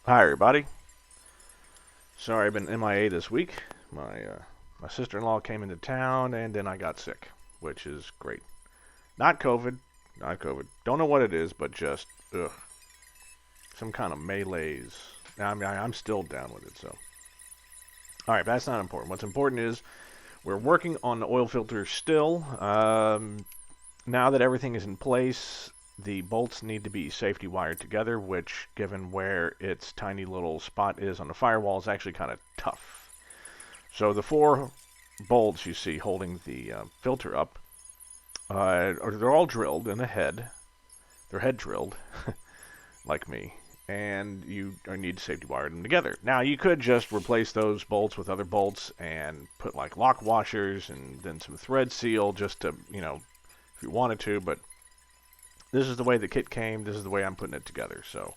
Hi everybody. Sorry I've been MIA this week. My sister-in-law came into town and then I got sick, which is great. Not COVID, not COVID. Don't know what it is, but just ugh, some kind of malaise. I mean, I'm still down with it. So, all right, that's not important. What's important is we're working on the oil filter still. Now that everything is in place, the bolts need to be safety wired together, which, given where its tiny little spot is on the firewall, is actually kind of tough. So the four bolts you see holding the filter up, they're all drilled in the head. They're head drilled, like me, and you need to safety wire them together. Now you could just replace those bolts with other bolts and put like lock washers and then some thread seal just to, if you wanted to, but this is the way the kit came. This is the way I'm putting it together. So,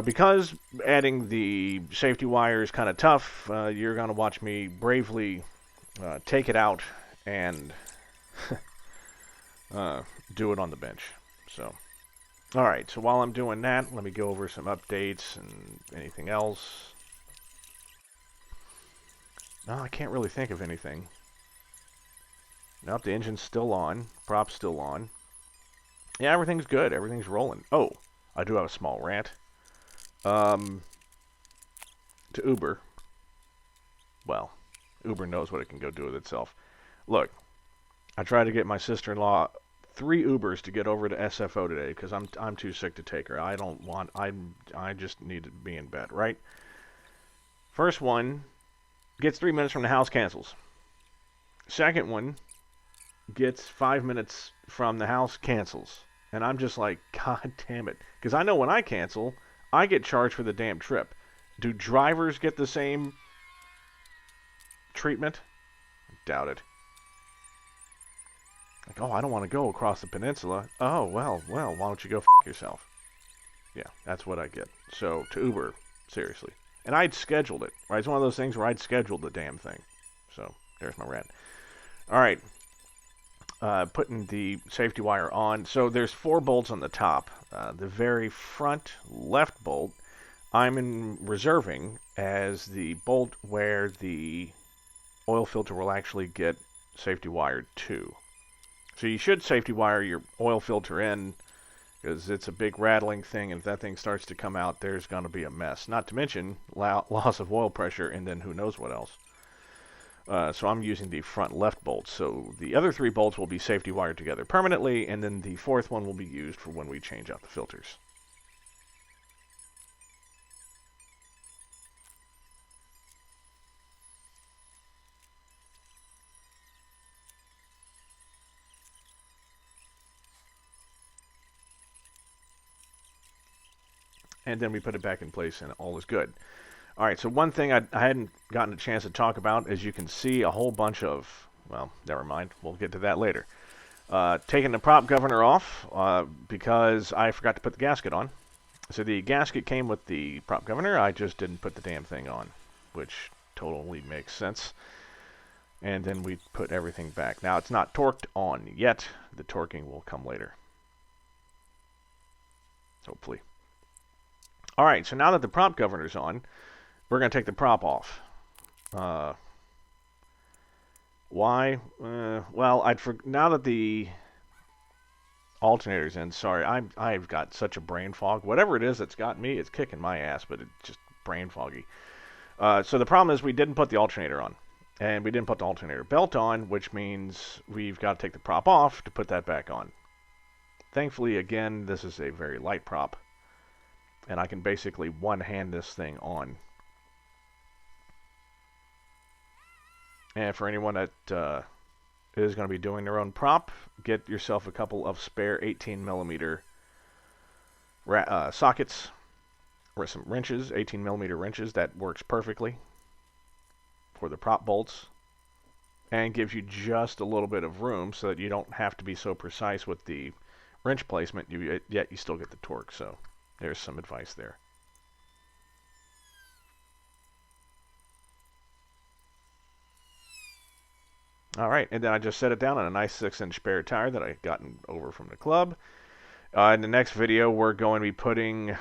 because adding the safety wire is kind of tough, you're going to watch me bravely take it out and do it on the bench. So, all right. So while I'm doing that, let me go over some updates and anything else. No, I can't really think of anything. Nope, the engine's still on. Prop's still on. Yeah, everything's good. Everything's rolling. Oh, I do have a small rant. To Uber. Well, Uber knows what it can go do with itself. Look, I tried to get my sister-in-law 3 Ubers to get over to SFO today because I'm too sick to take her. I just need to be in bed, right? First one gets 3 minutes from the house, cancels. Second one gets 5 minutes from the house, cancels. And I'm just like, God damn it. Because I know when I cancel, I get charged for the damn trip. Do drivers get the same treatment? I doubt it. Like, oh, I don't want to go across the peninsula. Oh, well, why don't you go f*** yourself? Yeah, that's what I get. So, to Uber, seriously. And I'd scheduled it, right? It's one of those things where I'd scheduled the damn thing. So, there's my rant. All right. Putting the safety wire on. So there's 4 bolts on the top. The very front left bolt I'm reserving as the bolt where the oil filter will actually get safety wired to. So you should safety wire your oil filter in because it's a big rattling thing, and if that thing starts to come out, there's going to be a mess. Not to mention loss of oil pressure and then who knows what else. So I'm using the front left bolts. So the other 3 bolts will be safety wired together permanently, and then the 4th one will be used for when we change out the filters. And then we put it back in place and all is good. All right, so one thing I hadn't gotten a chance to talk about, as you can see, a whole bunch of, well, never mind. We'll get to that later. Taking the prop governor off because I forgot to put the gasket on. So the gasket came with the prop governor. I just didn't put the damn thing on, which totally makes sense. And then we put everything back. Now, it's not torqued on yet. The torquing will come later. Hopefully. All right, so now that the prop governor's on, we're going to take the prop off. Why? Well, now that the alternator's in, sorry, I've got such a brain fog. Whatever it is that's got me, it's kicking my ass, but it's just brain foggy. So the problem is we didn't put the alternator on, and we didn't put the alternator belt on, which means we've got to take the prop off to put that back on. Thankfully, again, this is a very light prop, and I can basically one-hand this thing on. And for anyone that is going to be doing their own prop, get yourself a couple of spare 18mm sockets or some wrenches, 18mm wrenches. That works perfectly for the prop bolts and gives you just a little bit of room so that you don't have to be so precise with the wrench placement, yet you still get the torque. So there's some advice there. All right, and then I just set it down on a nice 6-inch spare tire that I gotten over from the club. In the next video, we're going to be putting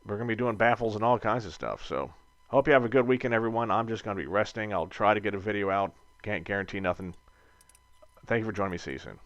we're going to be doing baffles and all kinds of stuff. So hope you have a good weekend, everyone. I'm just going to be resting. I'll try to get a video out. Can't guarantee nothing. Thank you for joining me. See you soon.